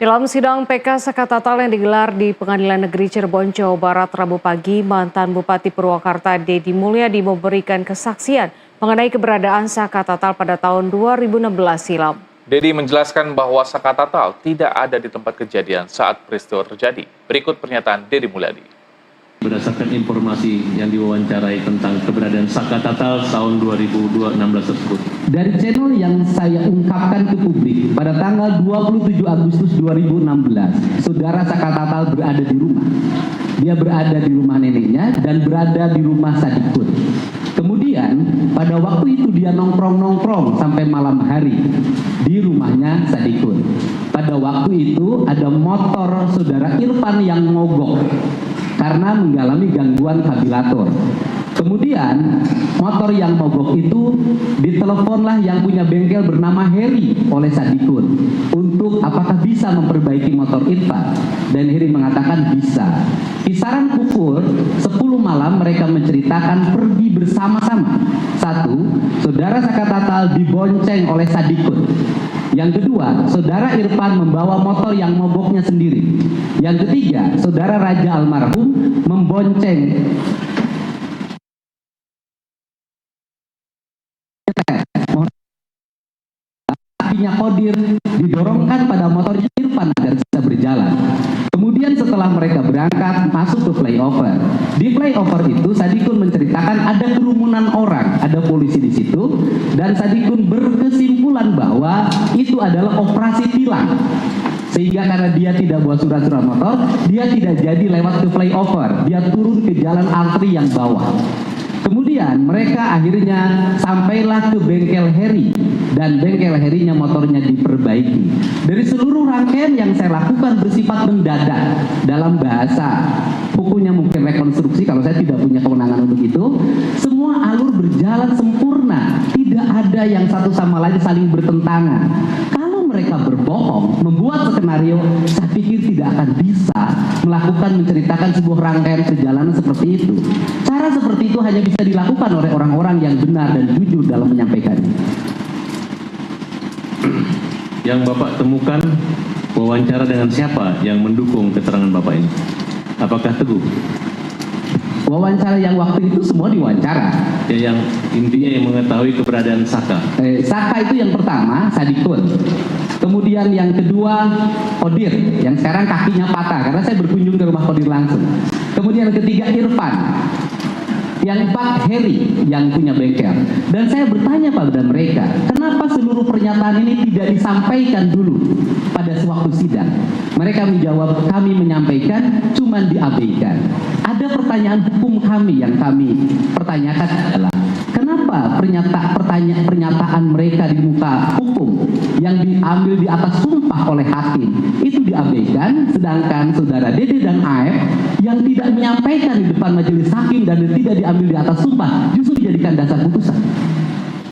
Dalam sidang PK Sakatatal yang digelar di Pengadilan Negeri Cirebon, Jawa Barat, Rabu pagi, mantan Bupati Purwakarta Deddy Mulyadi memberikan kesaksian mengenai keberadaan Sakatatal pada tahun 2016 silam. Deddy menjelaskan bahwa Sakatatal tidak ada di tempat kejadian saat peristiwa terjadi. Berikut pernyataan Deddy Mulyadi. Berdasarkan informasi yang diwawancarai tentang keberadaan Sakatatal tahun 2016 tersebut. Dari channel yang saya ungkapkan ke publik pada tanggal 27 Agustus 2016, saudara Sakatatal berada di rumah. Dia berada di rumah neneknya dan berada di rumah Sadikun. Kemudian pada waktu itu dia nongkrong-nongkrong sampai malam hari di rumahnya Sadikun. Pada waktu itu ada motor saudara Irfan yang mogok karena mengalami gangguan kabilator. Kemudian motor yang mogok itu diteleponlah yang punya bengkel bernama Heri oleh Sadikun untuk apakah bisa memperbaiki motor Irfan, dan Heri mengatakan bisa. Kisaran pukul 10 malam mereka menceritakan pergi bersama-sama. Satu, saudara Sakatatal dibonceng oleh Sadikun. Yang kedua, saudara Irfan membawa motor yang mogoknya sendiri. Yang ketiga, saudara Raja almarhum membonceng kakinya Kodir didorongkan pada motor Irfan agar bisa berjalan. Kemudian setelah mereka berangkat masuk ke flyover. Di flyover itu Sadikun menceritakan ada kerumunan orang, ada polisi di situ, dan Sadikun berkesimpulan bahwa itu adalah operasi tilang. Sehingga karena dia tidak bawa surat-surat motor, dia tidak jadi lewat ke flyover, dia turun ke jalan arteri yang bawah. Kemudian mereka akhirnya sampailah ke bengkel Heri, dan bengkel Herinya motornya diperbaiki. Dari seluruh rangkaian yang saya lakukan bersifat mendadak, dalam bahasa hukumnya mungkin rekonstruksi, kalau saya tidak punya kewenangan untuk itu. Semua alur berjalan sempurna, tidak ada yang satu sama lain saling bertentangan. Kalau mereka berbohong, membuat skenario, saya pikir tidak akan bisa melakukan menceritakan sebuah rangkaian perjalanan seperti itu. Cara seperti itu hanya bisa dilakukan oleh orang-orang yang benar dan jujur dalam menyampaikannya. Yang Bapak temukan wawancara dengan siapa yang mendukung keterangan Bapak ini? Apakah Teguh? Wawancara yang waktu itu semua diwawancara. Ya, yang intinya yang mengetahui keberadaan Saka. Saka itu yang pertama, Sadikun. Kemudian yang kedua, Kodir, yang sekarang kakinya patah karena saya berkunjung ke rumah Kodir langsung. Kemudian yang ketiga, Irfan. Yang empat, Heri yang punya bengkel. Dan saya bertanya pada mereka, kenapa seluruh pernyataan ini tidak disampaikan dulu pada sewaktu sidang? Mereka menjawab, kami menyampaikan, cuman diabaikan. Ada pertanyaan hukum kami yang kami pertanyakan adalah, kenapa pernyataan mereka di muka hukum yang diambil di atas sumpah oleh hakim itu diabaikan, sedangkan saudara Dede dan Aep yang tidak menyampaikan di depan majelis hakim dan tidak diambil di atas sumpah justru dijadikan dasar putusan.